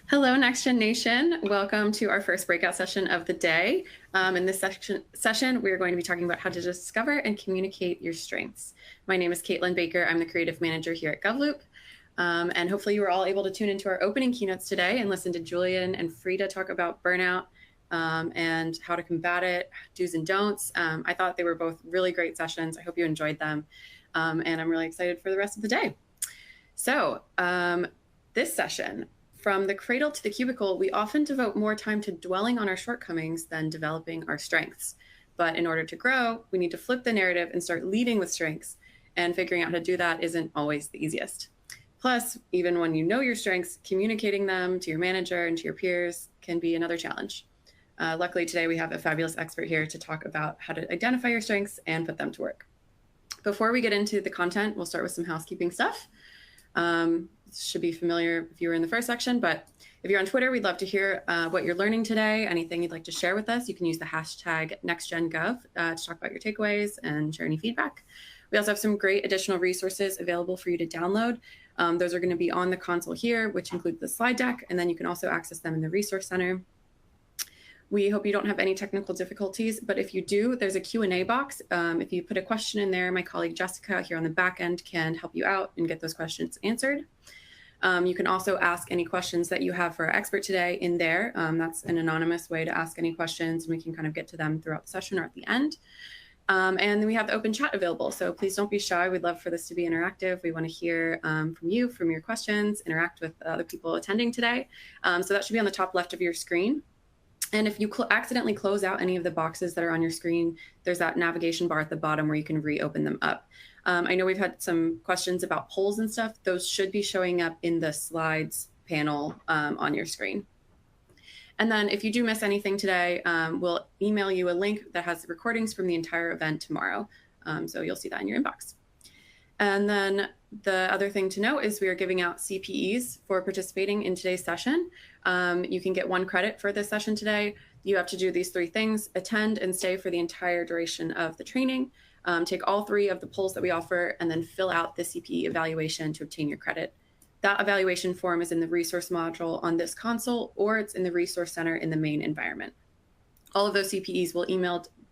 Hello, NextGen Nation. Welcome to our first breakout session of the day. In this session, we are going to be talking about how to discover and communicate your strengths. My name is Caitlin Baker. I'm the creative manager here at GovLoop. And hopefully you were all able to tune into our opening keynotes today and listen to Julian and Frida talk about burnout and how to combat it, do's and don'ts. I thought they were both really great sessions. I hope you enjoyed them. And I'm really excited for the rest of the day. So this session, from the cradle to the cubicle, we often devote more time to dwelling on our shortcomings than developing our strengths. But in order to grow, we need to flip the narrative and start leading with strengths. And figuring out how to do that isn't always the easiest. Plus, even when you know your strengths, communicating them to your manager and to your peers can be another challenge. Luckily, today we have a fabulous expert here to talk about how to identify your strengths and put them to work. Before we get into the content, we'll start with some housekeeping stuff. Should be familiar if you were in the first section, but if you're on Twitter, we'd love to hear what you're learning today, anything you'd like to share with us. You can use the hashtag NextGenGov to talk about your takeaways and share any feedback. We also have some great additional resources available for you to download. Those are going to be on the console here, which include the slide deck, and then you can also access them in the Resource Center. We hope you don't have any technical difficulties, but if you do, there's a Q&A box. If you put a question in there, my colleague Jessica here on the back end can help you out and get those questions answered. You can also ask any questions that you have for our expert today in there. That's an anonymous way to ask any questions, and we can kind of get to them throughout the session or at the end. And then we have the open chat available, so please don't be shy. We'd love for this to be interactive. We want to hear from you, from your questions, interact with other people attending today. So that should be on the top left of your screen. And if you accidentally close out any of the boxes that are on your screen, there's that navigation bar at the bottom where you can reopen them up. I know we've had some questions about polls and stuff. Those should be showing up in the slides panel on your screen. And then if you do miss anything today, we'll email you a link that has the recordings from the entire event tomorrow. So you'll see that in your inbox. And then the other thing to note is we are giving out CPEs for participating in today's session. You can get 1 credit for this session today. You have to do these 3 things: attend and stay for the entire duration of the training, take all 3 of the polls that we offer, and then fill out the CPE evaluation to obtain your credit. That evaluation form is in the resource module on this console, or it's in the resource center in the main environment. All of those CPEs will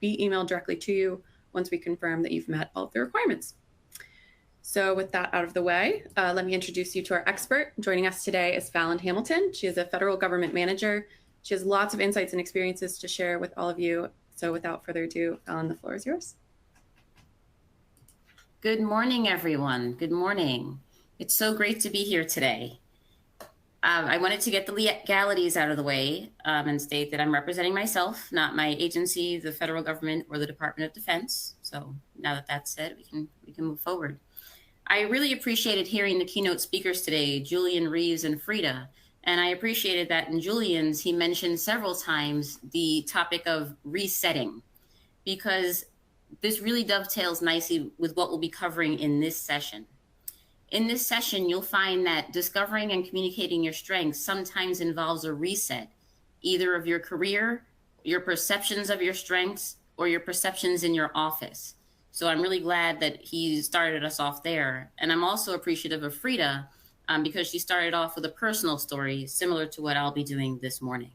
be emailed directly to you once we confirm that you've met all of the requirements. So with that out of the way, let me introduce you to our expert. Joining us today is Falland Hamilton. She is a federal government manager. She has lots of insights and experiences to share with all of you. So without further ado, Falland, the floor is yours. Good morning, everyone. Good morning. It's so great to be here today. I wanted to get the legalities out of the way and state that I'm representing myself, not my agency, the federal government, or the Department of Defense. So now that that's said, we can move forward. I really appreciated hearing the keynote speakers today, Julian, Reeves, and Frida. And I appreciated that in Julian's, he mentioned several times the topic of resetting, because this really dovetails nicely with what we'll be covering in this session. In this session, you'll find that discovering and communicating your strengths sometimes involves a reset, either of your career, your perceptions of your strengths, or your perceptions in your office. So I'm really glad that he started us off there. And I'm also appreciative of Frida because she started off with a personal story similar to what I'll be doing this morning.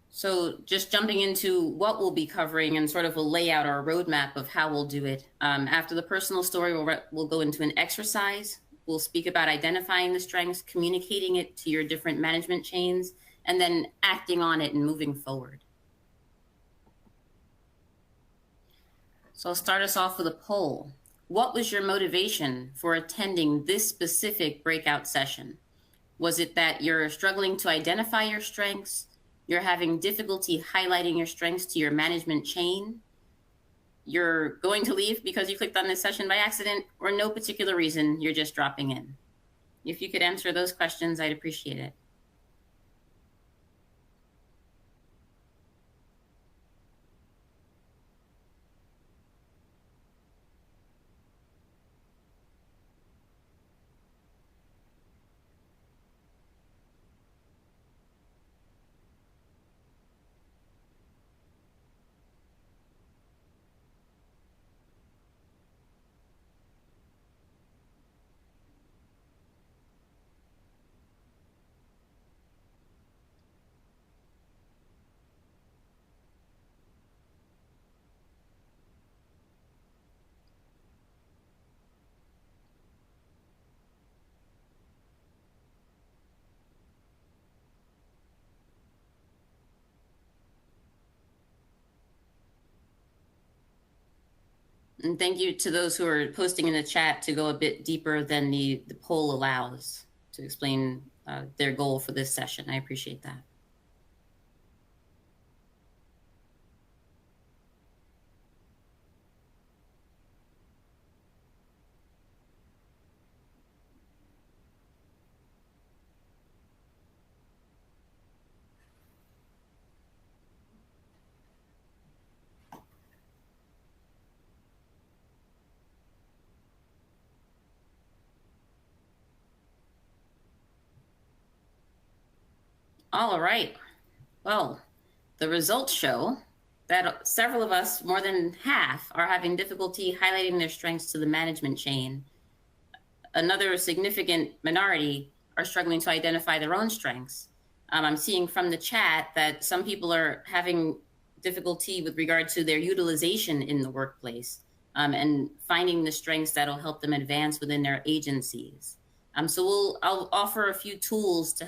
So just jumping into what we'll be covering and sort of a layout or a roadmap of how we'll do it. After the personal story, we'll go into an exercise. We'll speak about identifying the strengths, communicating it to your different management chains, and then acting on it and moving forward. So I'll start us off with a poll. What was your motivation for attending this specific breakout session? Was it that you're struggling to identify your strengths? You're having difficulty highlighting your strengths to your management chain? You're going to leave because you clicked on this session by accident, or no particular reason, you're just dropping in? If you could answer those questions, I'd appreciate it. And thank you to those who are posting in the chat to go a bit deeper than the poll allows to explain their goal for this session. I appreciate that. All right. Well, the results show that several of us, more than half, are having difficulty highlighting their strengths to the management chain. Another significant minority are struggling to identify their own strengths. I'm seeing from the chat that some people are having difficulty with regard to their utilization in the workplace, and finding the strengths that'll help them advance within their agencies. So I'll offer a few tools to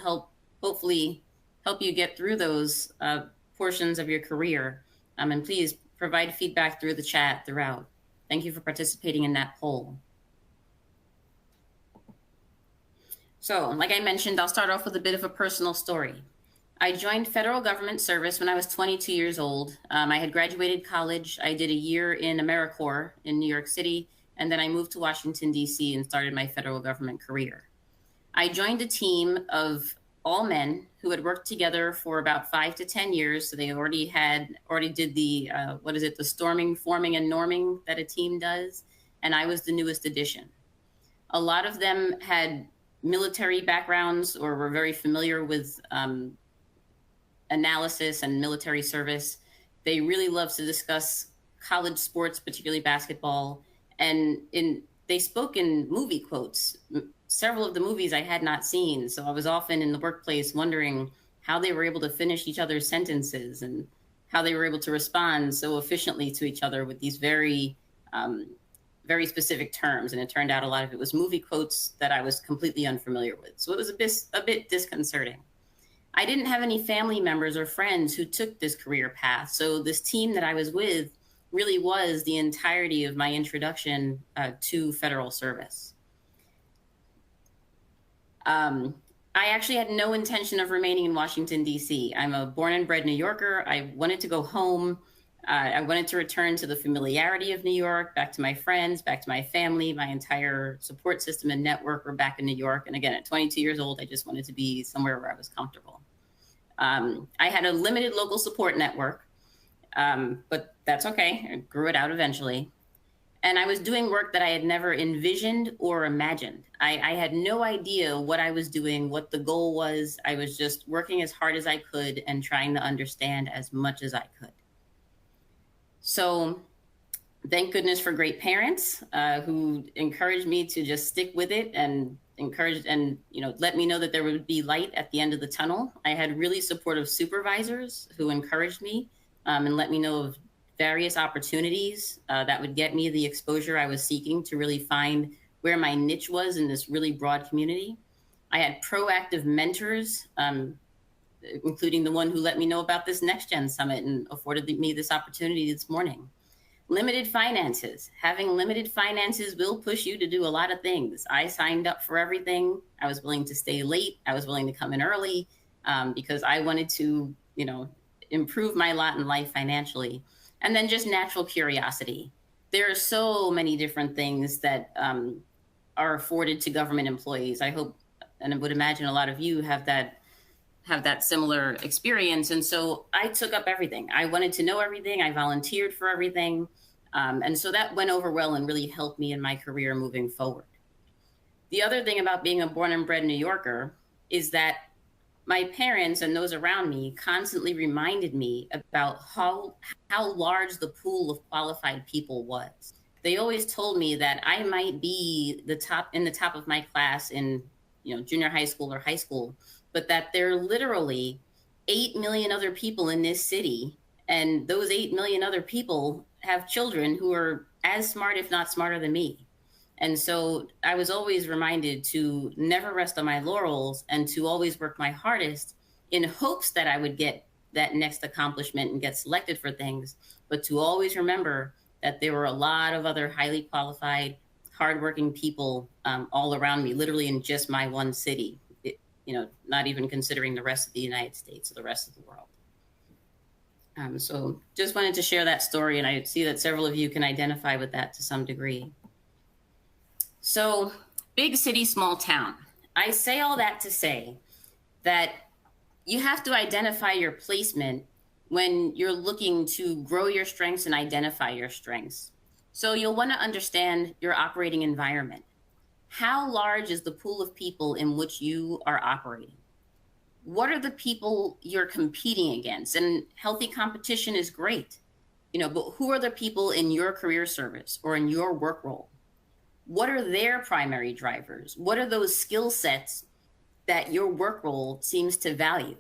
hopefully help you get through those portions of your career. And please provide feedback through the chat throughout. Thank you for participating in that poll. So, like I mentioned, I'll start off with a bit of a personal story. I joined federal government service when I was 22 years old. I had graduated college. I did a year in AmeriCorps in New York City, and then I moved to Washington, D.C. and started my federal government career. I joined a team of all men who had worked together for about 5 to 10 years. So they already did the, the storming, forming, and norming that a team does. And I was the newest addition. A lot of them had military backgrounds or were very familiar with analysis and military service. They really love to discuss college sports, particularly basketball. And they spoke in movie quotes. Several of the movies I had not seen. So I was often in the workplace wondering how they were able to finish each other's sentences and how they were able to respond so efficiently to each other with these very, very specific terms. And it turned out a lot of it was movie quotes that I was completely unfamiliar with. So it was a bit disconcerting. I didn't have any family members or friends who took this career path. So this team that I was with really was the entirety of my introduction to federal service. I actually had no intention of remaining in Washington, D.C. I'm a born and bred New Yorker. I wanted to go home. I wanted to return to the familiarity of New York, back to my friends, back to my family. My entire support system and network were back in New York. And again, at 22 years old, I just wanted to be somewhere where I was comfortable. I had a limited local support network, but that's okay. I grew it out eventually. And I was doing work that I had never envisioned or imagined. I had no idea what I was doing, what the goal was. I was just working as hard as I could and trying to understand as much as I could. So thank goodness for great parents who encouraged me to just stick with it and let me know that there would be light at the end of the tunnel. I had really supportive supervisors who encouraged me and let me know of various opportunities that would get me the exposure I was seeking to really find where my niche was in this really broad community. I had proactive mentors, including the one who let me know about this NextGen summit and afforded me this opportunity this morning. Limited finances. Having limited finances will push you to do a lot of things. I signed up for everything. I was willing to stay late. I was willing to come in early because I wanted to, improve my lot in life financially. And then just natural curiosity. There are so many different things that are afforded to government employees. I hope, and I would imagine a lot of you have that similar experience. And so I took up everything. I wanted to know everything. I volunteered for everything. And so that went over well and really helped me in my career moving forward. The other thing about being a born and bred New Yorker is that my parents and those around me constantly reminded me about how large the pool of qualified people was. They always told me that I might be in the top of my class in junior high school or high school, but that there are literally 8 million other people in this city, and those 8 million other people have children who are as smart, if not smarter than me. And so I was always reminded to never rest on my laurels and to always work my hardest in hopes that I would get that next accomplishment and get selected for things, but to always remember that there were a lot of other highly qualified, hardworking people all around me, literally in just my one city, not even considering the rest of the United States or the rest of the world. So just wanted to share that story, and I see that several of you can identify with that to some degree. So big city, small town. I say all that to say that you have to identify your placement when you're looking to grow your strengths and identify your strengths. So you'll want to understand your operating environment. How large is the pool of people in which you are operating? What are the people you're competing against? And healthy competition is great, but who are the people in your career service or in your work role? What are their primary drivers? What are those skill sets that your work role seems to value?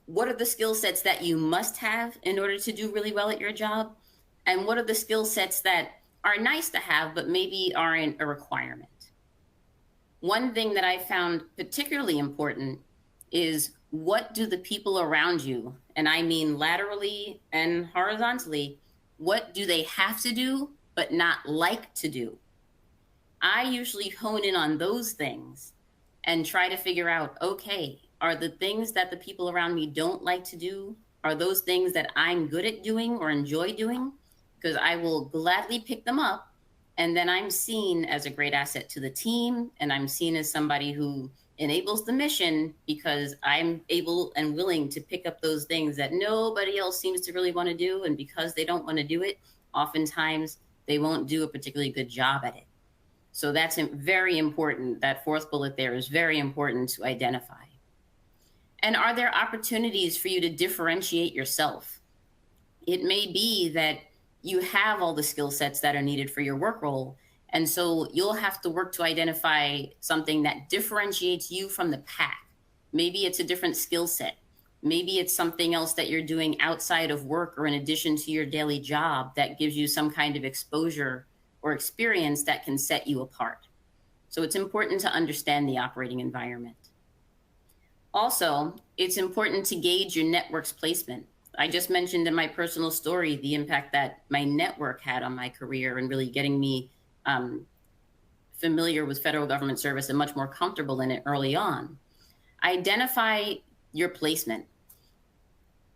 What are the skill sets that you must have in order to do really well at your job? And what are the skill sets that are nice to have, but maybe aren't a requirement? One thing that I found particularly important is, what do the people around you, and I mean laterally and horizontally, what do they have to do but not like to do? I usually hone in on those things and try to figure out, okay, are the things that the people around me don't like to do, are those things that I'm good at doing or enjoy doing? Because I will gladly pick them up, and then I'm seen as a great asset to the team, and I'm seen as somebody who enables the mission because I'm able and willing to pick up those things that nobody else seems to really want to do. And because they don't want to do it, oftentimes they won't do a particularly good job at it. So that's very important. That fourth bullet there is very important to identify. And are there opportunities for you to differentiate yourself? It may be that you have all the skill sets that are needed for your work role, and so you'll have to work to identify something that differentiates you from the pack. Maybe it's a different skill set. Maybe it's something else that you're doing outside of work or in addition to your daily job that gives you some kind of exposure or experience that can set you apart. So it's important to understand the operating environment. Also, it's important to gauge your network's placement. I just mentioned in my personal story the impact that my network had on my career and really getting me familiar with federal government service and much more comfortable in it early on. Identify your placement.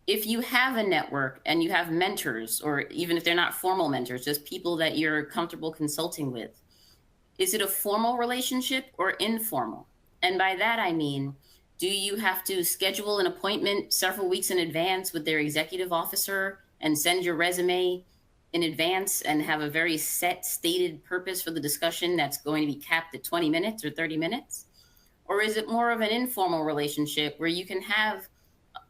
If you have a network and you have mentors, or even if they're not formal mentors, just people that you're comfortable consulting with, is it a formal relationship or informal? And by that, I mean, do you have to schedule an appointment several weeks in advance with their executive officer and send your resume in advance and have a very set, stated purpose for the discussion that's going to be capped at 20 minutes or 30 minutes? Or is it more of an informal relationship where you can have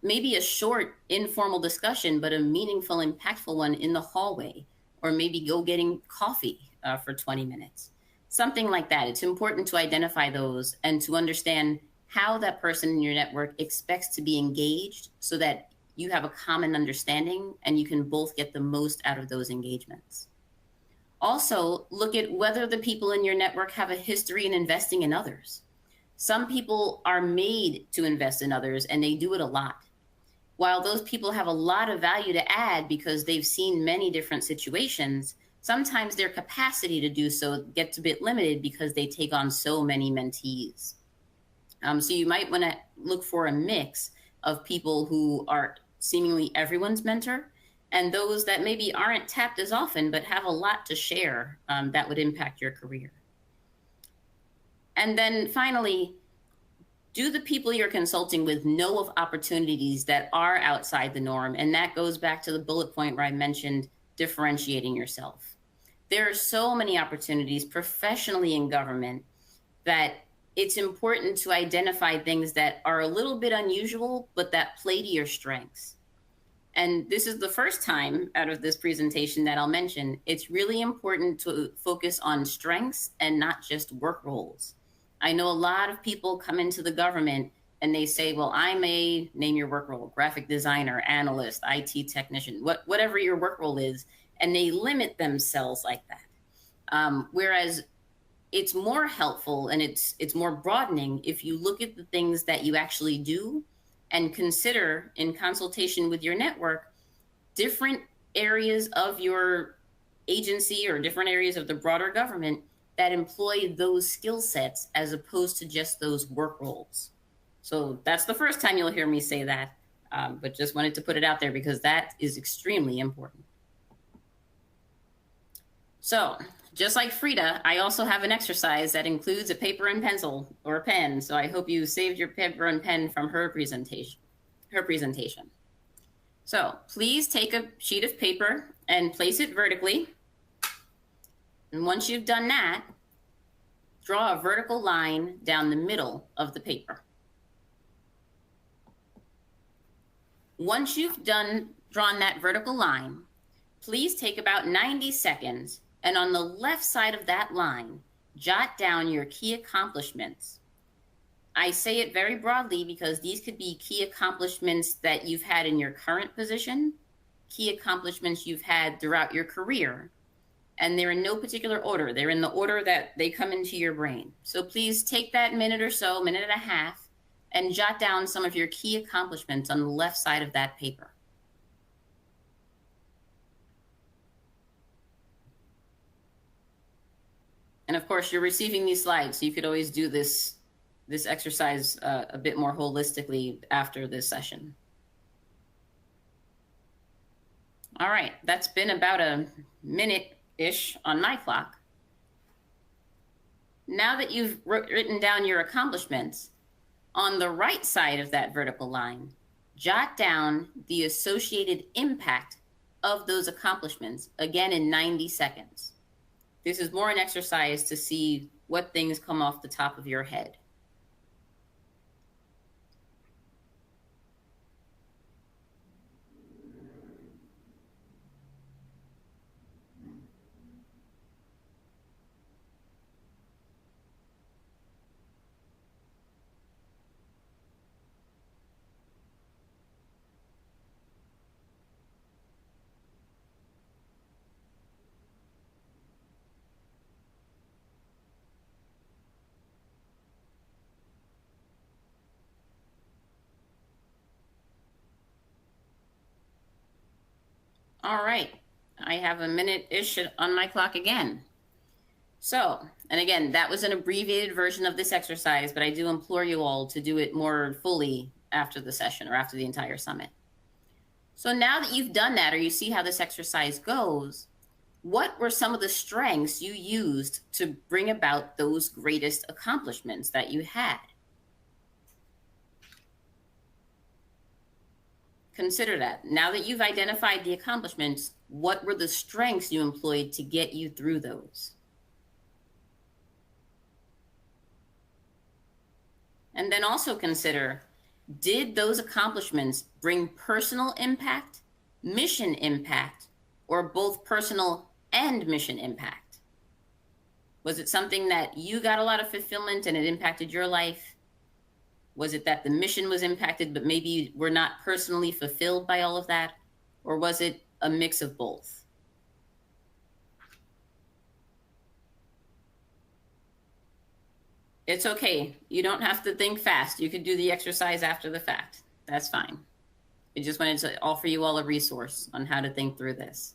maybe a short, informal discussion, but a meaningful, impactful one in the hallway, or maybe go getting coffee for 20 minutes? Something like that. It's important to identify those and to understand how that person in your network expects to be engaged so that you have a common understanding and you can both get the most out of those engagements. Also, look at whether the people in your network have a history in investing in others. Some people are made to invest in others and they do it a lot. While those people have a lot of value to add because they've seen many different situations, sometimes their capacity to do so gets a bit limited because they take on so many mentees. So you might want to look for a mix of people who are seemingly everyone's mentor and those that maybe aren't tapped as often but have a lot to share that would impact your career. And then finally, do the people you're consulting with know of opportunities that are outside the norm? And that goes back to the bullet point where I mentioned differentiating yourself. There are so many opportunities professionally in government that it's important to identify things that are a little bit unusual, but that play to your strengths. And this is the first time out of this presentation that I'll mention, it's really important to focus on strengths and not just work roles. I know a lot of people come into the government and they say, well, I'm a, name your work role, graphic designer, analyst, IT technician, whatever your work role is, and they limit themselves like that. Whereas it's more helpful and it's more broadening if you look at the things that you actually do and consider in consultation with your network different areas of your agency or different areas of the broader government that employ those skill sets as opposed to just those work roles. So that's the first time you'll hear me say that, but just wanted to put it out there because that is extremely important. So just like Frida, I also have an exercise that includes a paper and pencil or a pen. So I hope you saved your paper and pen from her presentation. So please take a sheet of paper and place it vertically. And once you've done that, draw a vertical line down the middle of the paper. Once you've drawn that vertical line, please take about 90 seconds and on the left side of that line, jot down your key accomplishments. I say it very broadly because these could be key accomplishments that you've had in your current position, key accomplishments you've had throughout your career, and they're in no particular order. They're in the order that they come into your brain. So please take that minute or so, minute and a half, and jot down some of your key accomplishments on the left side of that paper. And of course, you're receiving these slides, so you could always do this exercise a bit more holistically after this session. All right, that's been about a minute-ish on my clock. Now that you've written down your accomplishments, on the right side of that vertical line, jot down the associated impact of those accomplishments, again in 90 seconds. This is more an exercise to see what things come off the top of your head. All right, I have a minute-ish on my clock again. So, and again, that was an abbreviated version of this exercise, but I do implore you all to do it more fully after the session or after the entire summit. So now that you've done that, or you see how this exercise goes, what were some of the strengths you used to bring about those greatest accomplishments that you had? Consider that. Now that you've identified the accomplishments, what were the strengths you employed to get you through those? And then also consider, did those accomplishments bring personal impact, mission impact, or both personal and mission impact? Was it something that you got a lot of fulfillment and it impacted your life? Was it that the mission was impacted, but maybe we're not personally fulfilled by all of that? Or was it a mix of both? It's okay. You don't have to think fast. You could do the exercise after the fact. That's fine. I just wanted to offer you all a resource on how to think through this.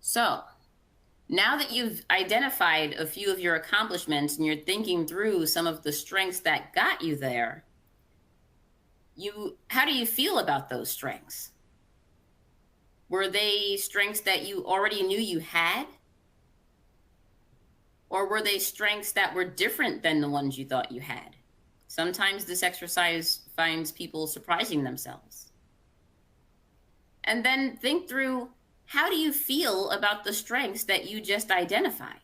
So, now that you've identified a few of your accomplishments and you're thinking through some of the strengths that got you there, how do you feel about those strengths? Were they strengths that you already knew you had? Or were they strengths that were different than the ones you thought you had? Sometimes this exercise finds people surprising themselves. And then think through, how do you feel about the strengths that you just identified?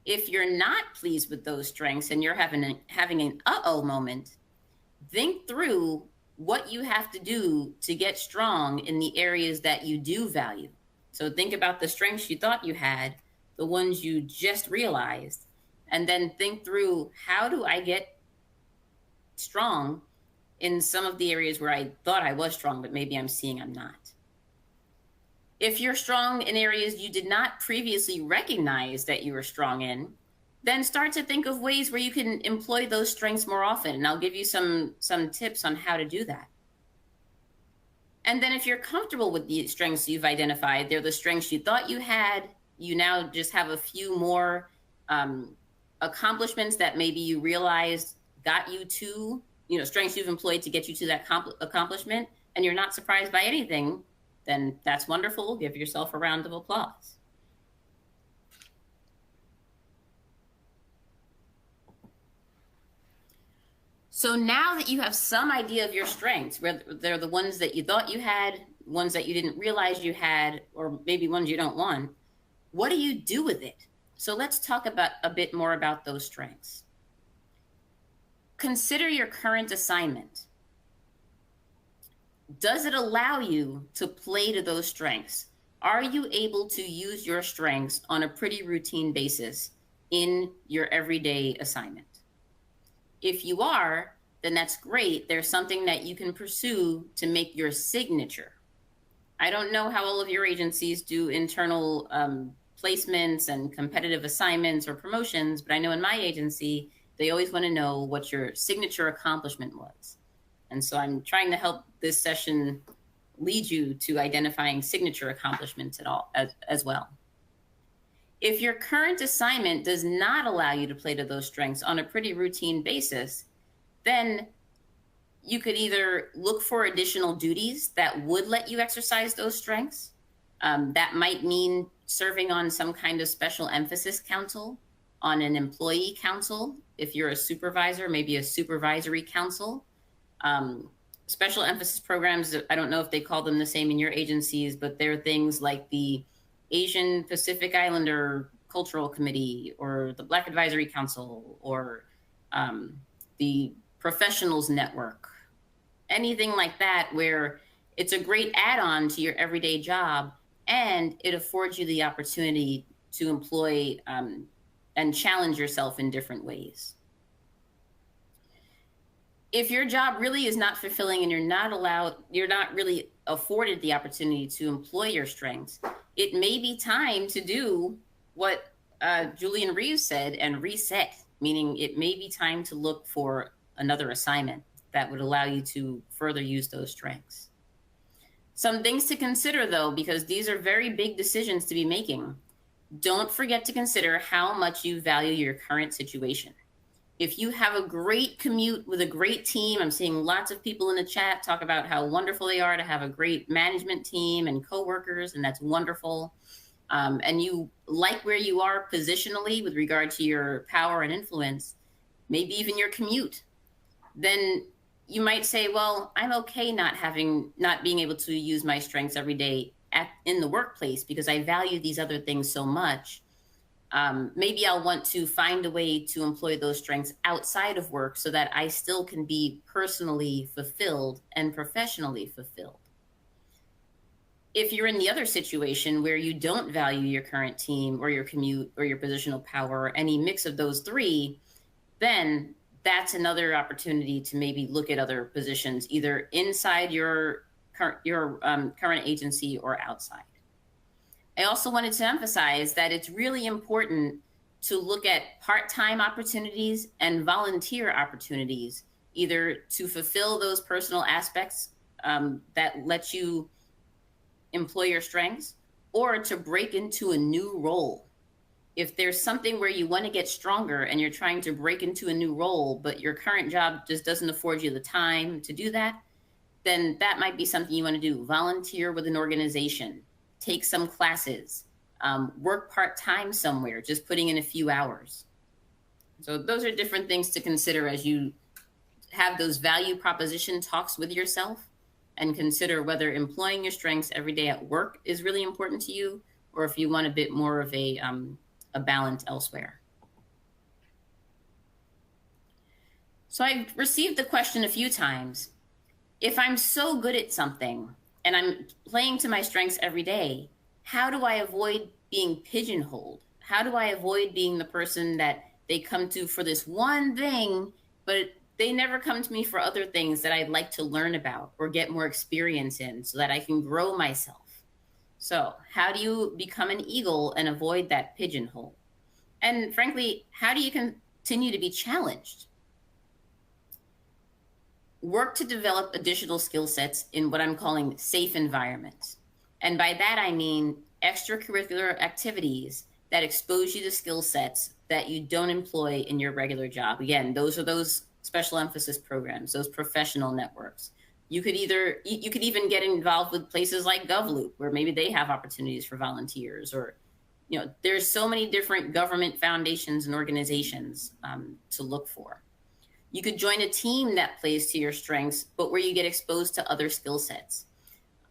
If you're not pleased with those strengths and you're having an uh-oh moment, think through what you have to do to get strong in the areas that you do value. So think about the strengths you thought you had, the ones you just realized, and then think through, how do I get strong in some of the areas where I thought I was strong, but maybe I'm seeing I'm not. If you're strong in areas you did not previously recognize that you were strong in, then start to think of ways where you can employ those strengths more often. And I'll give you some tips on how to do that. And then if you're comfortable with the strengths you've identified, they're the strengths you thought you had, you now just have a few more accomplishments that maybe you realized got you to, strengths you've employed to get you to that accomplishment, and you're not surprised by anything, then that's wonderful. Give yourself a round of applause. So now that you have some idea of your strengths, whether they're the ones that you thought you had, ones that you didn't realize you had, or maybe ones you don't want, what do you do with it? So let's talk about a bit more about those strengths. Consider your current assignment. Does it allow you to play to those strengths? Are you able to use your strengths on a pretty routine basis in your everyday assignment? If you are, then that's great. There's something that you can pursue to make your signature. I don't know how all of your agencies do internal placements and competitive assignments or promotions, but I know in my agency, they always want to know what your signature accomplishment was. And so I'm trying to help this session lead you to identifying signature accomplishments as well. If your current assignment does not allow you to play to those strengths on a pretty routine basis, then you could either look for additional duties that would let you exercise those strengths. That might mean serving on some kind of special emphasis council, on an employee council. If you're a supervisor, maybe a supervisory council. Special emphasis programs, I don't know if they call them the same in your agencies, but they're things like the Asian Pacific Islander Cultural Committee, or the Black Advisory Council, or the Professionals Network, anything like that, where it's a great add-on to your everyday job, and it affords you the opportunity to employ and challenge yourself in different ways. If your job really is not fulfilling and you're not really afforded the opportunity to employ your strengths, it may be time to do what Julian Reeves said and reset, meaning it may be time to look for another assignment that would allow you to further use those strengths. Some things to consider, though, because these are very big decisions to be making. Don't forget to consider how much you value your current situation. If you have a great commute with a great team, I'm seeing lots of people in the chat talk about how wonderful they are to have a great management team and coworkers, and that's wonderful. And you like where you are positionally with regard to your power and influence, maybe even your commute, then you might say, well, I'm okay not being able to use my strengths every day in the workplace because I value these other things so much. Maybe I'll want to find a way to employ those strengths outside of work so that I still can be personally fulfilled and professionally fulfilled. If you're in the other situation where you don't value your current team or your commute or your positional power, or any mix of those three, then that's another opportunity to maybe look at other positions, either inside your current agency or outside. I also wanted to emphasize that it's really important to look at part-time opportunities and volunteer opportunities, either to fulfill those personal aspects that let you employ your strengths, or to break into a new role. If there's something where you want to get stronger and you're trying to break into a new role, but your current job just doesn't afford you the time to do that, then that might be something you want to do. Volunteer with an organization, take some classes, work part-time somewhere, just putting in a few hours. So those are different things to consider as you have those value proposition talks with yourself, and consider whether employing your strengths every day at work is really important to you, or if you want a bit more of a balance elsewhere. So I've received the question a few times, if I'm so good at something and I'm playing to my strengths every day, how do I avoid being pigeonholed? How do I avoid being the person that they come to for this one thing, but they never come to me for other things that I'd like to learn about or get more experience in so that I can grow myself? So how do you become an eagle and avoid that pigeonhole? And frankly, how do you continue to be challenged? Work to develop additional skill sets in what I'm calling safe environments. And by that, I mean extracurricular activities that expose you to skill sets that you don't employ in your regular job. Again, those are those special emphasis programs, those professional networks. You could even get involved with places like GovLoop, where maybe they have opportunities for volunteers, or there's so many different government foundations and organizations to look for. You could join a team that plays to your strengths, but where you get exposed to other skill sets.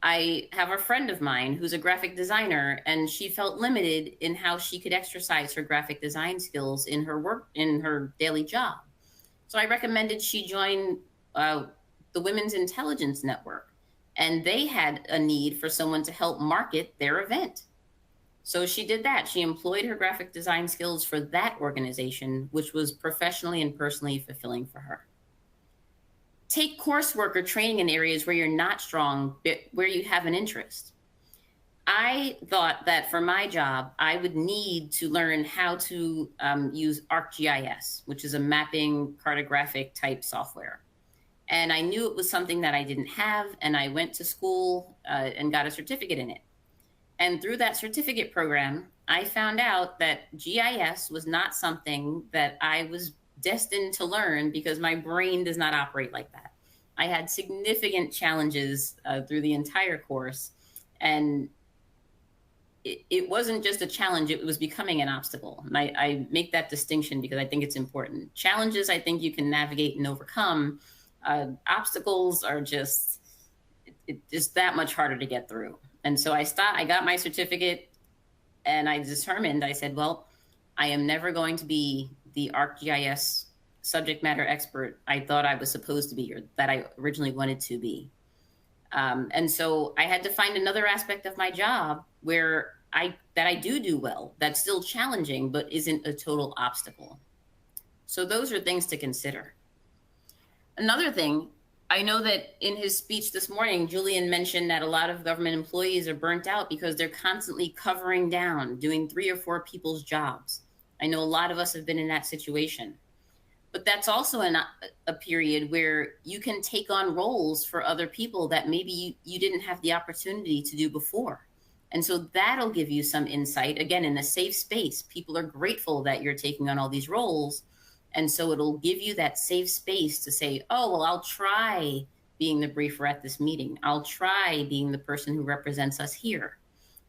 I have a friend of mine who's a graphic designer, and she felt limited in how she could exercise her graphic design skills in her work, in her daily job. So I recommended she join the Women's Intelligence Network, and they had a need for someone to help market their event. So she did that. She employed her graphic design skills for that organization, which was professionally and personally fulfilling for her. Take coursework or training in areas where you're not strong, but where you have an interest. I thought that for my job, I would need to learn how to use ArcGIS, which is a mapping cartographic type software. And I knew it was something that I didn't have, and I went to school and got a certificate in it. And through that certificate program, I found out that GIS was not something that I was destined to learn, because my brain does not operate like that. I had significant challenges through the entire course, and it wasn't just a challenge, it was becoming an obstacle. And I make that distinction because I think it's important. Challenges, I think you can navigate and overcome. Obstacles are just that much harder to get through. And so I got my certificate, and I determined, I said, well, I am never going to be the ArcGIS subject matter expert I thought I was supposed to be, or that I originally wanted to be. And so I had to find another aspect of my job where I do well, that's still challenging, but isn't a total obstacle. So those are things to consider. Another thing, I know that in his speech this morning, Julian mentioned that a lot of government employees are burnt out because they're constantly covering down, doing 3 or 4 people's jobs. I know a lot of us have been in that situation. But that's also a period where you can take on roles for other people that maybe you didn't have the opportunity to do before. And so that'll give you some insight. Again, in a safe space, people are grateful that you're taking on all these roles. And so it'll give you that safe space to say, oh, well, I'll try being the briefer at this meeting. I'll try being the person who represents us here.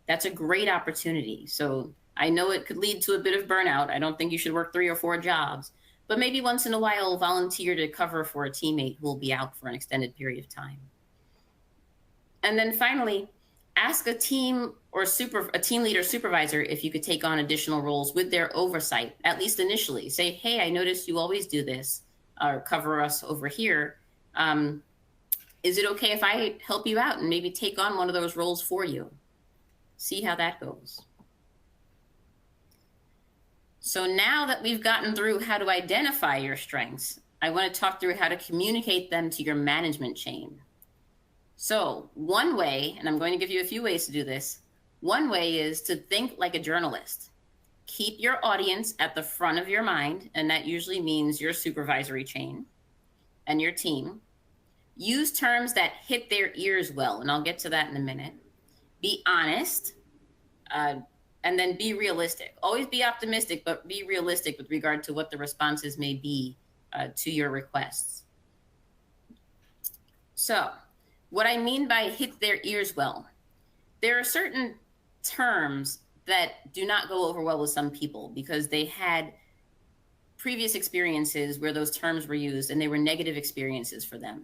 That's a great opportunity. So I know it could lead to a bit of burnout. I don't think you should work 3 or 4 jobs, but maybe once in a while volunteer to cover for a teammate who will be out for an extended period of time. And then finally, ask a team leader supervisor if you could take on additional roles with their oversight, at least initially. Say, hey, I noticed you always do this, or cover us over here. Is it okay if I help you out and maybe take on one of those roles for you? See how that goes. So now that we've gotten through how to identify your strengths, I want to talk through how to communicate them to your management chain. So one way, and I'm going to give you a few ways to do this, one way is to think like a journalist. Keep your audience at the front of your mind, and that usually means your supervisory chain and your team. Use terms that hit their ears well, and I'll get to that in a minute. Be honest, and then be realistic. Always be optimistic, but be realistic with regard to what the responses may be to your requests. So, what I mean by hit their ears well, there are certain terms that do not go over well with some people because they had previous experiences where those terms were used and they were negative experiences for them.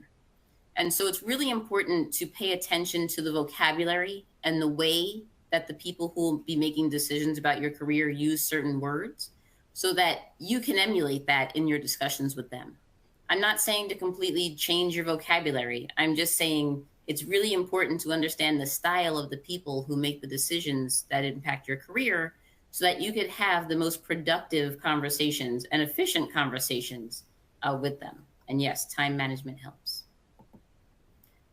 And so it's really important to pay attention to the vocabulary and the way that the people who will be making decisions about your career use certain words so that you can emulate that in your discussions with them. I'm not saying to completely change your vocabulary. I'm just saying it's really important to understand the style of the people who make the decisions that impact your career so that you could have the most productive conversations and efficient conversations with them. And yes, time management helps.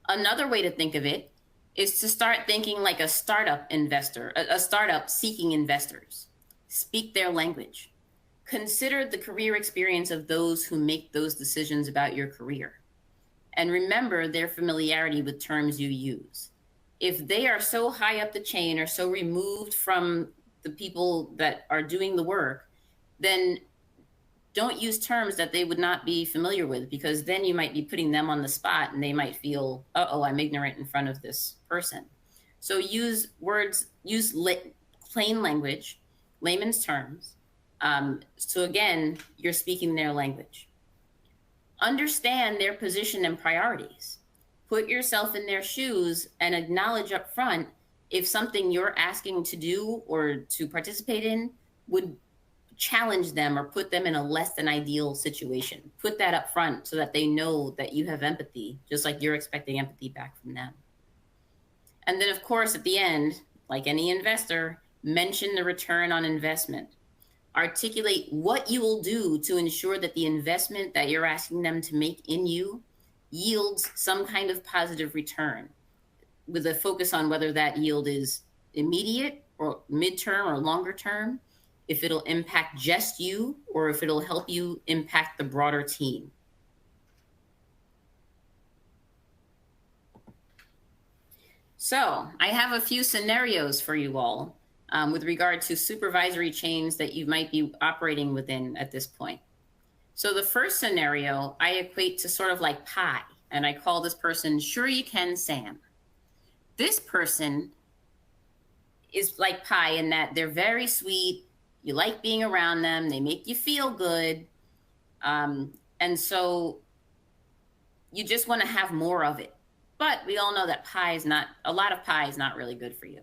Another way to think of it is to start thinking like a startup investor, a startup seeking investors. Speak their language. Consider the career experience of those who make those decisions about your career. and remember their familiarity with terms you use. If they are so high up the chain or so removed from the people that are doing the work, then don't use terms that they would not be familiar with, because then you might be putting them on the spot and they might feel, uh-oh, I'm ignorant in front of this person. So use words, plain language, layman's terms. So again, you're speaking their language. Understand their position and priorities. Put yourself in their shoes and acknowledge up front if something you're asking to do or to participate in would challenge them or put them in a less than ideal situation. Put that up front so that they know that you have empathy, just like you're expecting empathy back from them. And then, of course, at the end, like any investor, mention the return on investment. Articulate what you will do to ensure that the investment that you're asking them to make in you yields some kind of positive return, with a focus on whether that yield is immediate or midterm or longer term, if it'll impact just you, or if it'll help you impact the broader team. So I have a few scenarios for you all with regard to supervisory chains that you might be operating within at this point. So the first scenario I equate to sort of like pie, and I call this person Sure You Can Sam. This person is like pie in that they're very sweet, you like being around them, they make you feel good, and so you just want to have more of it. But we all know that a lot of pie is not really good for you.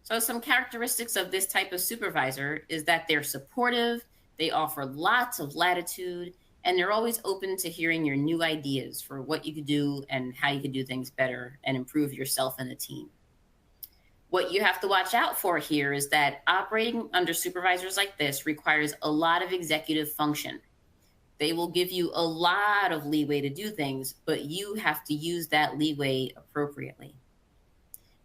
So some characteristics of this type of supervisor is that they're supportive, they offer lots of latitude, and they're always open to hearing your new ideas for what you could do and how you could do things better and improve yourself and the team. What you have to watch out for here is that operating under supervisors like this requires a lot of executive function. They will give you a lot of leeway to do things, but you have to use that leeway appropriately.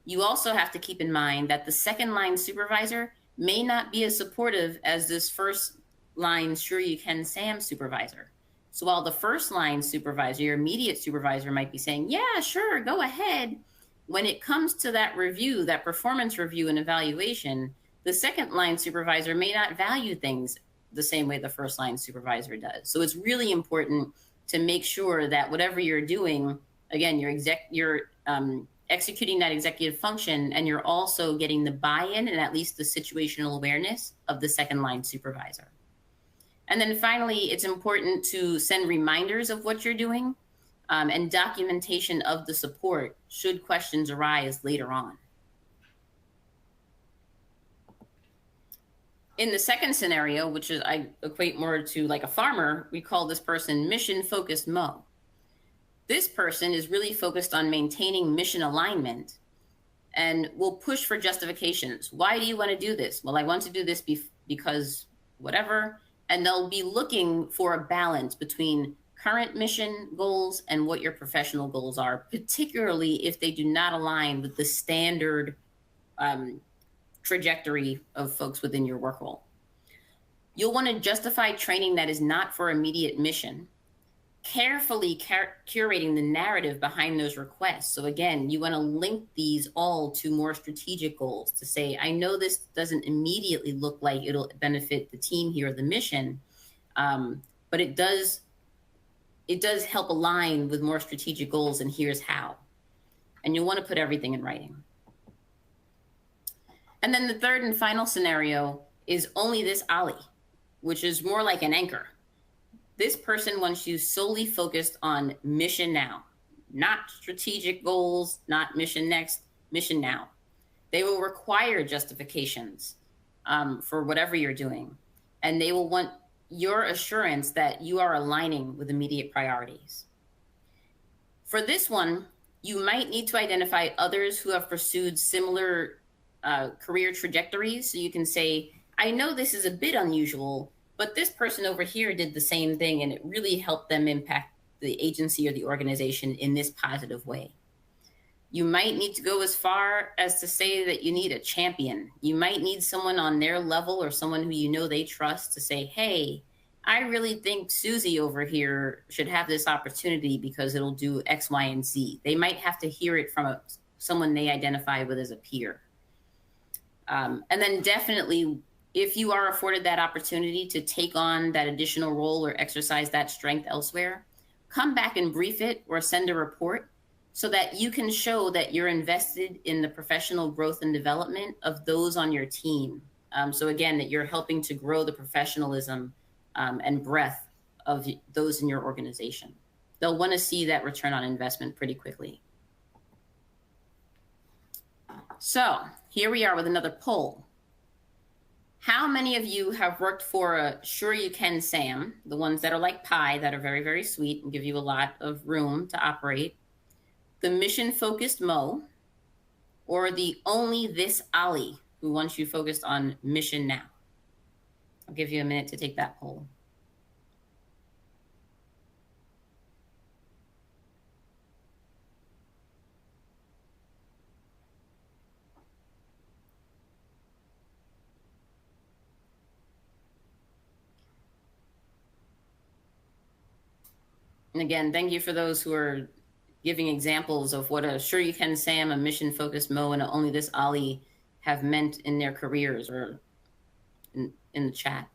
You also have to keep in mind that the second line supervisor may not be as supportive as this first line Sure You Can Sam supervisor. So while the first line supervisor, your immediate supervisor, might be saying, yeah, sure, go ahead, when it comes to that review, that performance review and evaluation, the second line supervisor may not value things the same way the first line supervisor does. So it's really important to make sure that whatever you're doing, again, you're executing that executive function, and you're also getting the buy-in and at least the situational awareness of the second line supervisor. And then finally, it's important to send reminders of what you're doing and documentation of the support should questions arise later on. In the second scenario, which is I equate more to like a farmer, we call this person Mission Focused Mo. This person is really focused on maintaining mission alignment and will push for justifications. Why do you want to do this? Well, I want to do this because whatever. And they'll be looking for a balance between current mission goals and what your professional goals are, particularly if they do not align with the standard trajectory of folks within your work role. You'll want to justify training that is not for immediate mission, carefully curating the narrative behind those requests. So again, you want to link these all to more strategic goals to say, I know this doesn't immediately look like it'll benefit the team here or the mission, but it does help align with more strategic goals, and here's how. And you'll want to put everything in writing. And then the third and final scenario is only this Ollie, which is more like an anchor. This person wants you solely focused on mission now, not strategic goals, not mission next, mission now. They will require justifications for whatever you're doing, and they will want your assurance that you are aligning with immediate priorities. For this one, you might need to identify others who have pursued similar career trajectories. So you can say, I know this is a bit unusual, but this person over here did the same thing, and it really helped them impact the agency or the organization in this positive way. You might need to go as far as to say that you need a champion. You might need someone on their level or someone who you know they trust to say, hey, I really think Susie over here should have this opportunity because it'll do X, Y, and Z. They might have to hear it from someone they identify with as a peer. And then definitely, if you are afforded that opportunity to take on that additional role or exercise that strength elsewhere, come back and brief it or send a report so that you can show that you're invested in the professional growth and development of those on your team. So again, that you're helping to grow the professionalism and breadth of those in your organization. They'll want to see that return on investment pretty quickly. So here we are with another poll. How many of you have worked for a Sure You Can SAM, the ones that are like pie, that are very, very sweet and give you a lot of room to operate, the mission-focused Mo, or the only this Ollie, who wants you focused on mission now? I'll give you a minute to take that poll. And again, thank you for those who are giving examples of what a Sure You Can SAM, a mission-focused Mo, and a Only This Ollie have meant in their careers, or in the chat.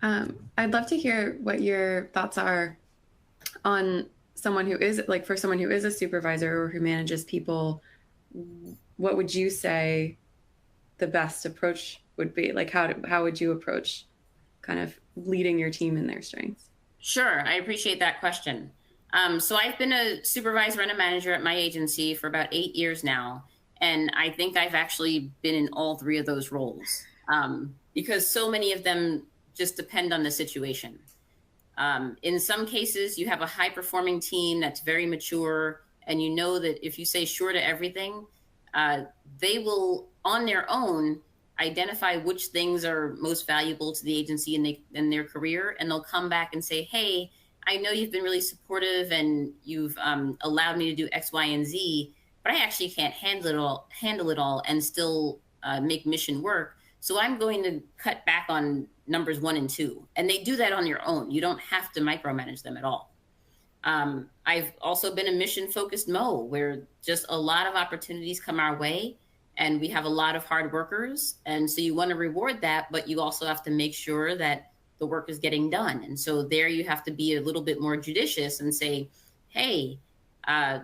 I'd love to hear what your thoughts are on someone who is, like, for someone who is a supervisor or who manages people. What would you say the best approach would be? Like, how would you approach kind of leading your team in their strengths? Sure, I appreciate that question. So I've been a supervisor and a manager at my agency for about 8 years now, and I think I've actually been in all three of those roles, because so many of them just depend on the situation. In some cases, you have a high-performing team that's very mature, and you know that if you say sure to everything, they will, on their own, identify which things are most valuable to the agency in their career, and they'll come back and say, hey, I know you've been really supportive and you've allowed me to do X, Y, and Z, but I actually can't handle it all and still make mission work. So I'm going to cut back on numbers 1 and 2. And they do that on your own. You don't have to micromanage them at all. I've also been a mission-focused Mo, where just a lot of opportunities come our way, and we have a lot of hard workers. And so you want to reward that, but you also have to make sure that the work is getting done. And so there you have to be a little bit more judicious and say, hey, I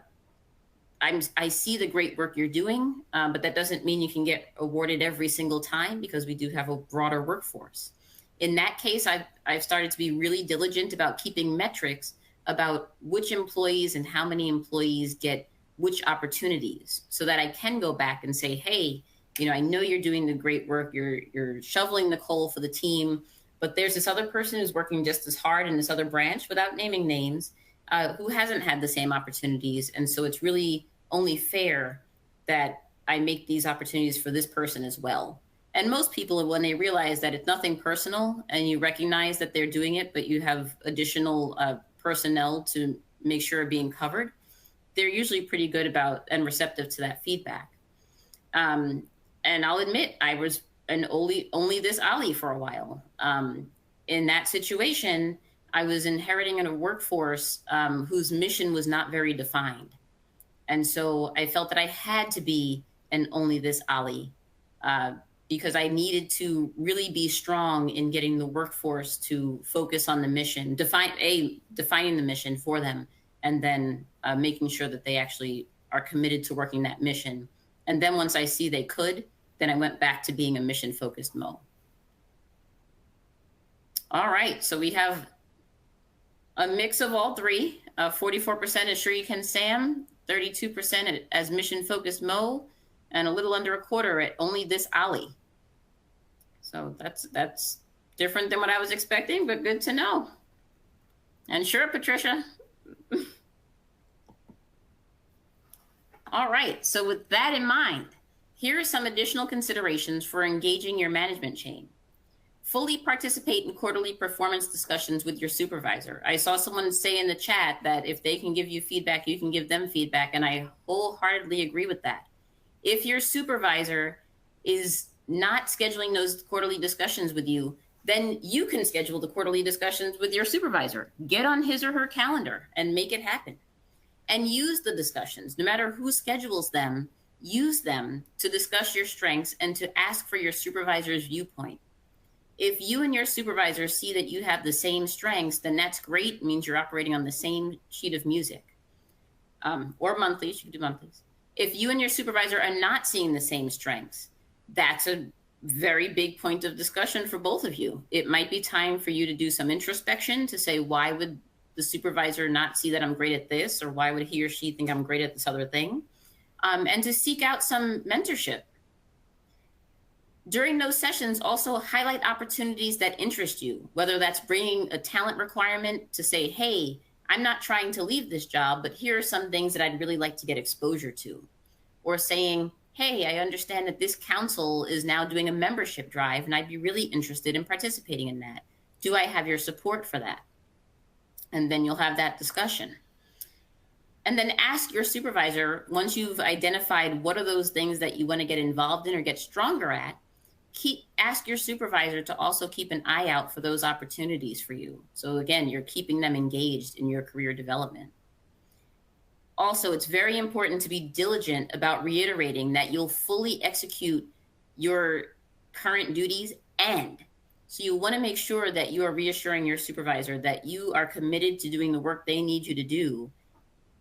see the great work you're doing, but that doesn't mean you can get awarded every single time, because we do have a broader workforce. In that case, I've started to be really diligent about keeping metrics about which employees and how many employees get which opportunities, so that I can go back and say, hey, I know you're doing the great work, you're shoveling the coal for the team, but there's this other person who's working just as hard in this other branch, without naming names, who hasn't had the same opportunities. And so it's really only fair that I make these opportunities for this person as well. And most people, when they realize that it's nothing personal and you recognize that they're doing it, but you have additional personnel to make sure are being covered, they're usually pretty good about and receptive to that feedback. And I'll admit, I was an only this Ollie for a while. In that situation, I was inheriting a workforce whose mission was not very defined. And so I felt that I had to be an only this Ollie, because I needed to really be strong in getting the workforce to focus on the mission, defining the mission for them, and then making sure that they actually are committed to working that mission. And then once I see they could, then I went back to being a mission-focused Mo. All right, so we have a mix of all three. 44% is Sure You Can SAM, 32% as mission-focused Mo, and a little under a quarter at Only This Ollie. So that's different than what I was expecting, but good to know. And sure, Patricia. All right, so with that in mind, here are some additional considerations for engaging your management chain. fully participate in quarterly performance discussions with your supervisor. I saw someone say in the chat that if they can give you feedback, you can give them feedback, and I wholeheartedly agree with that. If your supervisor is not scheduling those quarterly discussions with you, then you can schedule the quarterly discussions with your supervisor. Get on his or her calendar and make it happen. And use the discussions, no matter who schedules them, use them to discuss your strengths and to ask for your supervisor's viewpoint. If you and your supervisor see that you have the same strengths, then that's great. It means you're operating on the same sheet of music. Or monthlies, you can do monthlies. If you and your supervisor are not seeing the same strengths, that's a very big point of discussion for both of you. It might be time for you to do some introspection to say, why would the supervisor not see that I'm great at this? Or why would he or she think I'm great at this other thing? And to seek out some mentorship. During those sessions, also highlight opportunities that interest you, whether that's bringing a talent requirement to say, hey, I'm not trying to leave this job, but here are some things that I'd really like to get exposure to. Or saying, hey, I understand that this council is now doing a membership drive and I'd be really interested in participating in that. Do I have your support for that? And then you'll have that discussion. And then ask your supervisor, once you've identified what are those things that you want to get involved in or get stronger at, ask your supervisor to also keep an eye out for those opportunities for you. So again, you're keeping them engaged in your career development. Also, it's very important to be diligent about reiterating that you'll fully execute your current duties, and so you want to make sure that you are reassuring your supervisor that you are committed to doing the work they need you to do,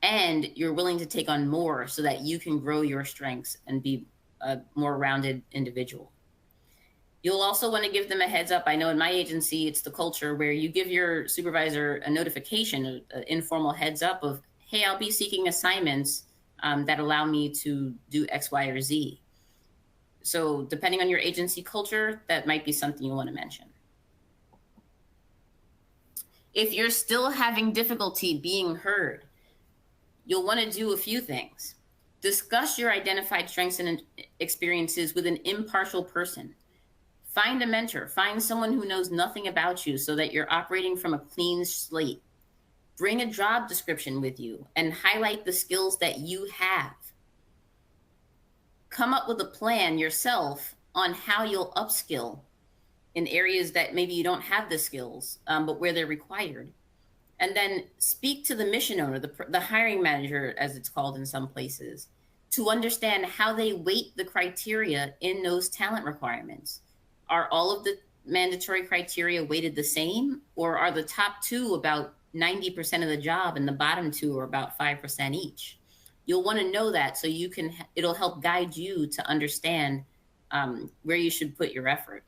and you're willing to take on more so that you can grow your strengths and be a more rounded individual. You'll also want to give them a heads up. I know in my agency, it's the culture where you give your supervisor a notification, an informal heads up of, hey, I'll be seeking assignments that allow me to do X, Y, or Z. So depending on your agency culture, that might be something you want to mention. If you're still having difficulty being heard, you'll want to do a few things. Discuss your identified strengths and experiences with an impartial person. Find a mentor, find someone who knows nothing about you so that you're operating from a clean slate. Bring a job description with you and highlight the skills that you have. Come up with a plan yourself on how you'll upskill in areas that maybe you don't have the skills, but where they're required. And then speak to the mission owner, the hiring manager, as it's called in some places, to understand how they weight the criteria in those talent requirements. Are all of the mandatory criteria weighted the same, or are the top two about 90% of the job and the bottom two are about 5% each? You'll want to know that so you can, it'll help guide you to understand where you should put your effort.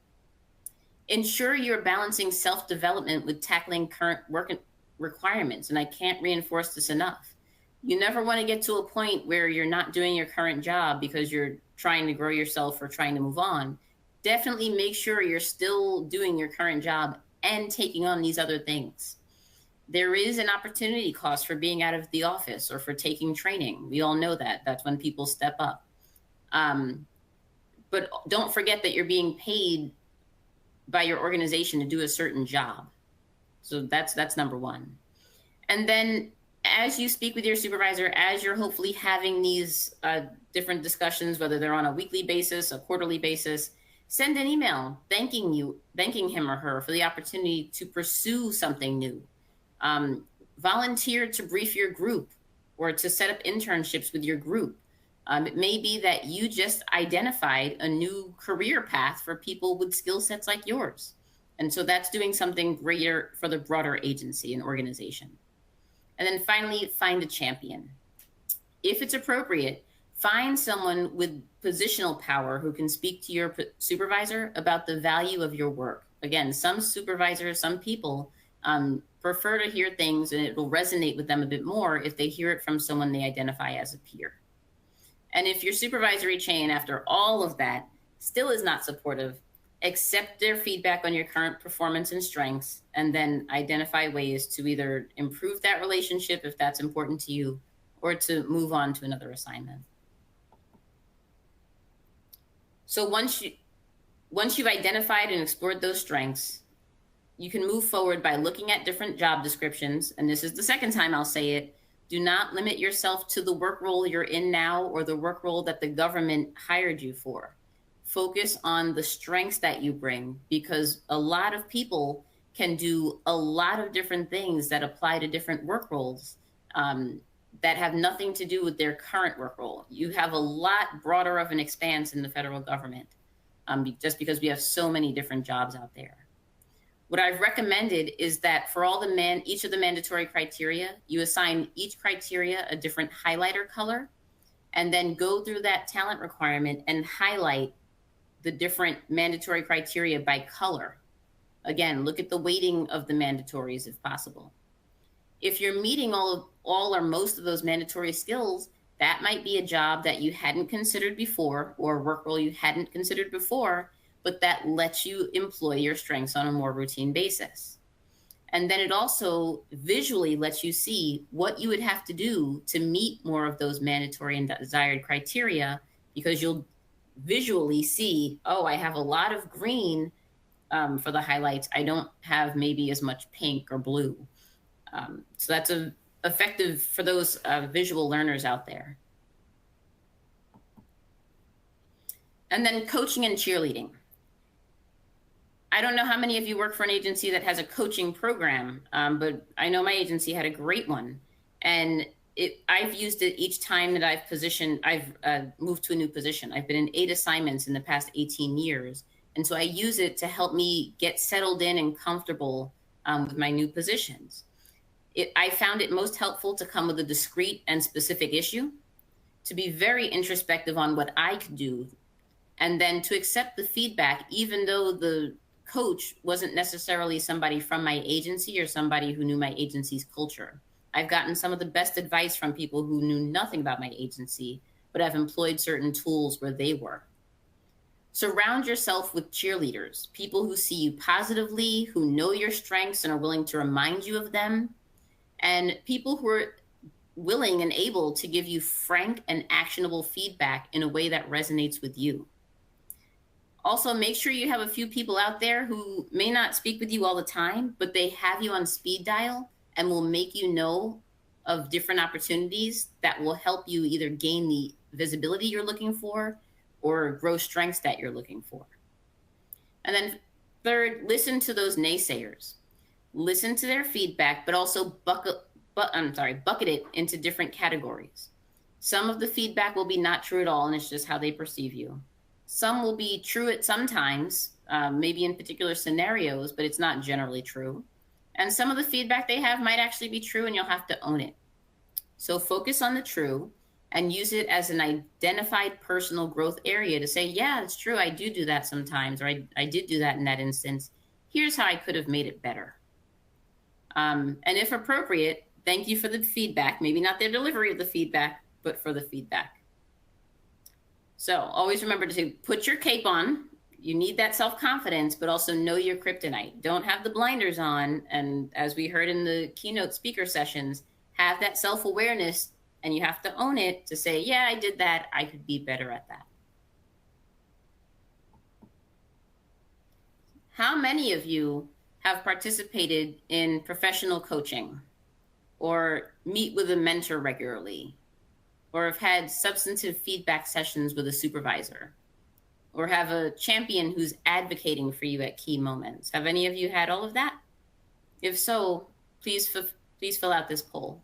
Ensure you're balancing self-development with tackling current work requirements. And I can't reinforce this enough. You never want to get to a point where you're not doing your current job because you're trying to grow yourself or trying to move on. Definitely make sure you're still doing your current job and taking on these other things. There is an opportunity cost for being out of the office or for taking training. We all know that. That's when people step up. But don't forget that you're being paid by your organization to do a certain job. So that's number one. And then as you speak with your supervisor, as you're hopefully having these different discussions, whether they're on a weekly basis, a quarterly basis, send an email thanking him or her for the opportunity to pursue something new. Volunteer to brief your group or to set up internships with your group. It may be that you just identified a new career path for people with skill sets like yours. And so that's doing something greater for the broader agency and organization. And then finally, find a champion. If it's appropriate, find someone with positional power who can speak to your supervisor about the value of your work. Again, some supervisors, some people prefer to hear things and it will resonate with them a bit more if they hear it from someone they identify as a peer. And if your supervisory chain, after all of that, still is not supportive, accept their feedback on your current performance and strengths, and then identify ways to either improve that relationship if that's important to you, or to move on to another assignment. So once once you've identified and explored those strengths, you can move forward by looking at different job descriptions. And this is the second time I'll say it. Do not limit yourself to the work role you're in now or the work role that the government hired you for. Focus on the strengths that you bring, because a lot of people can do a lot of different things that apply to different work roles that have nothing to do with their current work role. You have a lot broader of an expanse in the federal government, just because we have so many different jobs out there. What I've recommended is that for each of the mandatory criteria, you assign each criteria a different highlighter color, and then go through that talent requirement and highlight the different mandatory criteria by color. Again, look at the weighting of the mandatories if possible. If you're meeting all or most of those mandatory skills, that might be a job that you hadn't considered before, or a work role you hadn't considered before, but that lets you employ your strengths on a more routine basis. And then it also visually lets you see what you would have to do to meet more of those mandatory and desired criteria, because you'll visually see, oh, I have a lot of green for the highlights. I don't have maybe as much pink or blue. So that's effective for those visual learners out there. And then coaching and cheerleading. I don't know how many of you work for an agency that has a coaching program, but I know my agency had a great one. And I've used it each time that I've moved to a new position. I've been in 8 assignments in the past 18 years. And so I use it to help me get settled in and comfortable with my new positions. I found it most helpful to come with a discrete and specific issue, to be very introspective on what I could do, and then to accept the feedback, even though the coach wasn't necessarily somebody from my agency or somebody who knew my agency's culture. I've gotten some of the best advice from people who knew nothing about my agency, but have employed certain tools where they were. Surround yourself with cheerleaders, people who see you positively, who know your strengths and are willing to remind you of them, and people who are willing and able to give you frank and actionable feedback in a way that resonates with you. Also, make sure you have a few people out there who may not speak with you all the time, but they have you on speed dial and will make you know of different opportunities that will help you either gain the visibility you're looking for or grow strengths that you're looking for. And then third, listen to those naysayers. Listen to their feedback, but also bucket it into different categories. Some of the feedback will be not true at all, and it's just how they perceive you. Some will be true at some times, maybe in particular scenarios, but it's not generally true. And some of the feedback they have might actually be true, and you'll have to own it. So focus on the true and use it as an identified personal growth area to say, yeah, it's true. I do that sometimes, or I did do that in that instance. Here's how I could have made it better. And if appropriate, thank you for the feedback. Maybe not the delivery of the feedback, but for the feedback. So always remember to put your cape on. You need that self-confidence, but also know your kryptonite. Don't have the blinders on. And as we heard in the keynote speaker sessions, have that self-awareness, and you have to own it to say, yeah, I did that. I could be better at that. How many of you have participated in professional coaching, or meet with a mentor regularly, or have had substantive feedback sessions with a supervisor, or have a champion who's advocating for you at key moments? Have any of you had all of that? If so, please fill out this poll.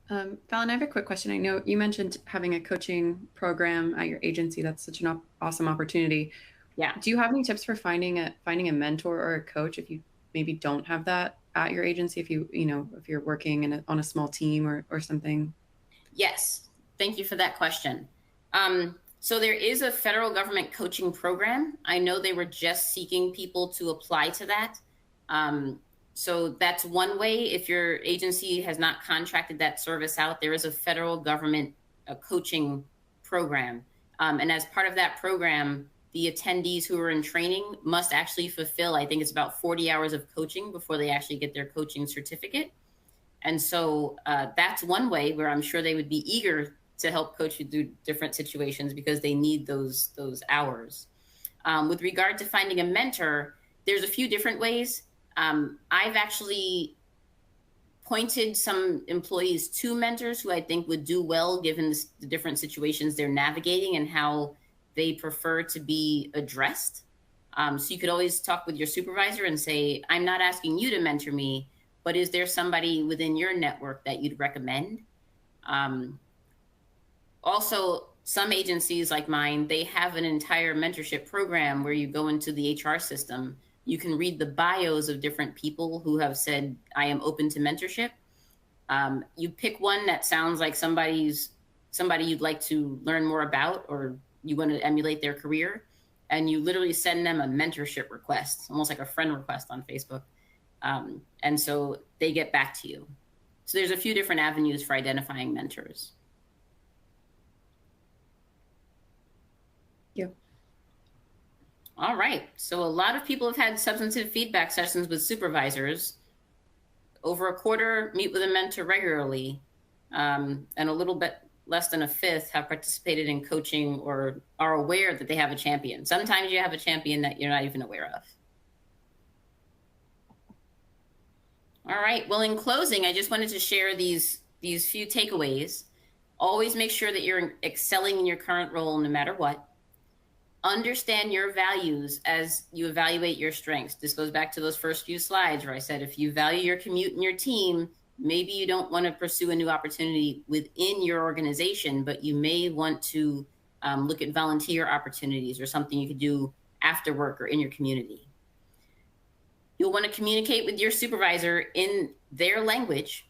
Falland, I have a quick question. I know you mentioned having a coaching program at your agency. That's such an awesome opportunity. Yeah. Do you have any tips for finding a mentor or a coach if you maybe don't have that at your agency, if you're working on a small team or something? Yes. Thank you for that question. So there is a federal government coaching program. I know they were just seeking people to apply to that. So that's one way. If your agency has not contracted that service out, there is a federal government coaching program. And as part of that program, the attendees who are in training must actually fulfill, I think it's about 40 hours of coaching before they actually get their coaching certificate. And so that's one way where I'm sure they would be eager to help coach you through different situations because they need those hours. With regard to finding a mentor, there's a few different ways. I've actually pointed some employees to mentors who I think would do well given the different situations they're navigating and how they prefer to be addressed. So you could always talk with your supervisor and say, I'm not asking you to mentor me, but is there somebody within your network that you'd recommend? Also, some agencies like mine, they have an entire mentorship program where you go into the HR system. You can read the bios of different people who have said, I am open to mentorship. You pick one that sounds like somebody you'd like to learn more about, or you want to emulate their career, and you literally send them a mentorship request, almost like a friend request on Facebook. And so they get back to you. So there's a few different avenues for identifying mentors. Thank you. All right. So a lot of people have had substantive feedback sessions with supervisors. Over a quarter meet with a mentor regularly, and a little bit less than a fifth have participated in coaching or are aware that they have a champion. Sometimes you have a champion that you're not even aware of. All right. Well, in closing, I just wanted to share these few takeaways. Always make sure that you're excelling in your current role no matter what. Understand your values as you evaluate your strengths. This goes back to those first few slides where I said, if you value your commute and your team, maybe you don't want to pursue a new opportunity within your organization, but you may want to look at volunteer opportunities or something you could do after work or in your community. You'll want to communicate with your supervisor in their language.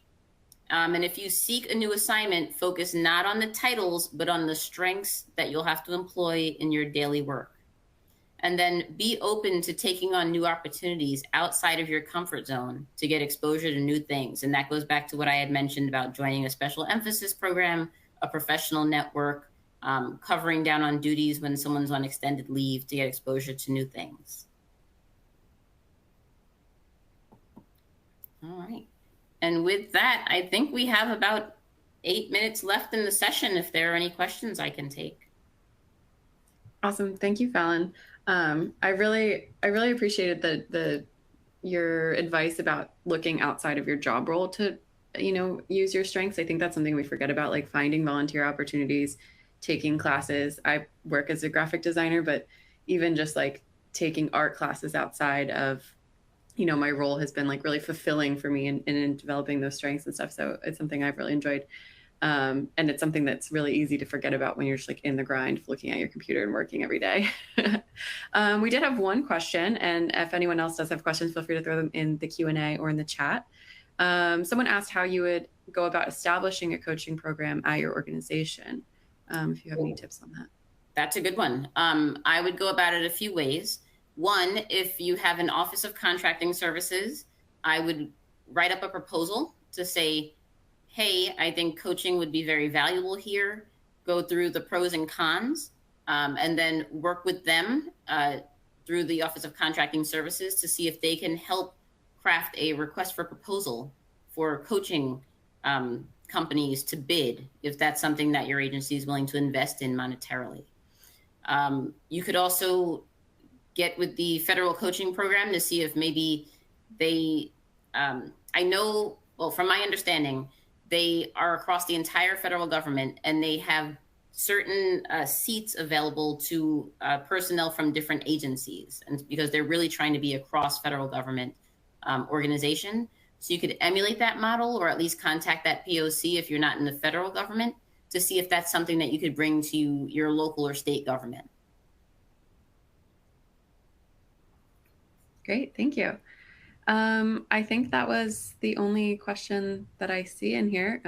And if you seek a new assignment, focus not on the titles, but on the strengths that you'll have to employ in your daily work. And then be open to taking on new opportunities outside of your comfort zone to get exposure to new things. And that goes back to what I had mentioned about joining a special emphasis program, a professional network, covering down on duties when someone's on extended leave to get exposure to new things. All right. And with that, I think we have about 8 minutes left in the session. If there are any questions I can take. Awesome. Thank you, Falland. I really appreciated your advice about looking outside of your job role to, use your strengths. I think that's something we forget about, like finding volunteer opportunities, taking classes. I work as a graphic designer, but even just like taking art classes outside of my role has been like really fulfilling for me in developing those strengths and stuff. So it's something I've really enjoyed. And it's something that's really easy to forget about when you're just like in the grind of looking at your computer and working every day. We did have one question, and if anyone else does have questions, feel free to throw them in the Q&A or in the chat. Someone asked how you would go about establishing a coaching program at your organization. If you have any tips on that. That's a good one. I would go about it a few ways. One, if you have an Office of Contracting Services, I would write up a proposal to say, hey, I think coaching would be very valuable here. Go through the pros and cons, and then work with them through the Office of Contracting Services to see if they can help craft a request for proposal for coaching companies to bid, if that's something that your agency is willing to invest in monetarily. You could also get with the federal coaching program to see if maybe they, I know, well, from my understanding, they are across the entire federal government and they have certain seats available to personnel from different agencies, and because they're really trying to be a cross federal government organization. So you could emulate that model, or at least contact that POC if you're not in the federal government, to see if that's something that you could bring to your local or state government. Great, thank you. I think that was the only question that I see in here.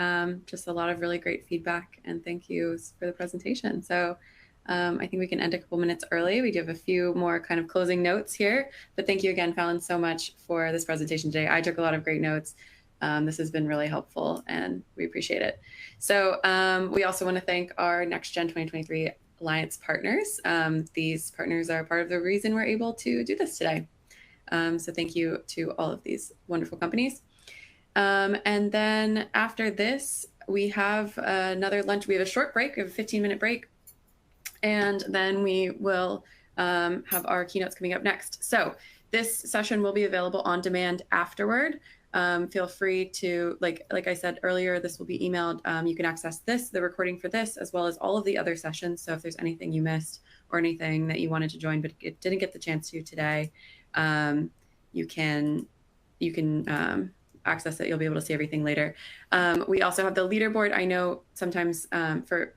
Just a lot of really great feedback, and thank yous for the presentation. So I think we can end a couple minutes early. We do have a few more kind of closing notes here, but thank you again, Falland, so much for this presentation today. I took a lot of great notes. This has been really helpful and we appreciate it. So we also want to thank our NextGen 2023 Alliance partners. These partners are part of the reason we're able to do this today. So thank you to all of these wonderful companies. And then after this, we have another lunch. We have a short break. We have a 15-minute break. And then we will have our keynotes coming up next. So this session will be available on demand afterward. Feel free to, like I said earlier, this will be emailed. You can access the recording for this, as well as all of the other sessions. So if there's anything you missed or anything that you wanted to join, but it didn't get the chance to today, you can access it. You'll be able to see everything later. We also have the leaderboard. I know sometimes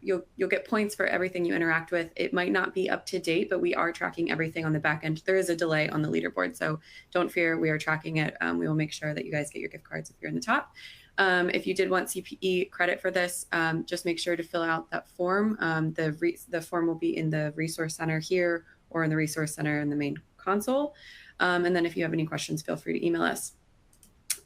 you'll get points for everything you interact with. It might not be up to date, but we are tracking everything on the back end. There is a delay on the leaderboard, so don't fear. We are tracking it. We will make sure that you guys get your gift cards if you're in the top. If you did want CPE credit for this, just make sure to fill out that form. The form will be in the resource center here or in the resource center in the main console. And then if you have any questions, feel free to email us.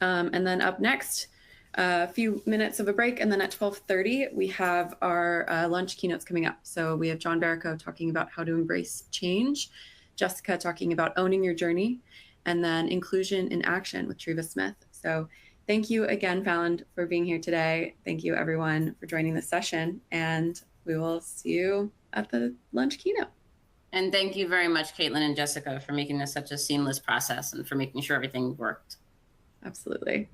And then up next, a few minutes of a break, and then at 12:30, we have our lunch keynotes coming up. So we have John Barrico talking about how to embrace change, Jessica talking about owning your journey, and then inclusion in action with Treva Smith. So thank you again, Falland, for being here today. Thank you, everyone, for joining the session, and we will see you at the lunch keynote. And thank you very much, Caitlin and Jessica, for making this such a seamless process and for making sure everything worked. Absolutely.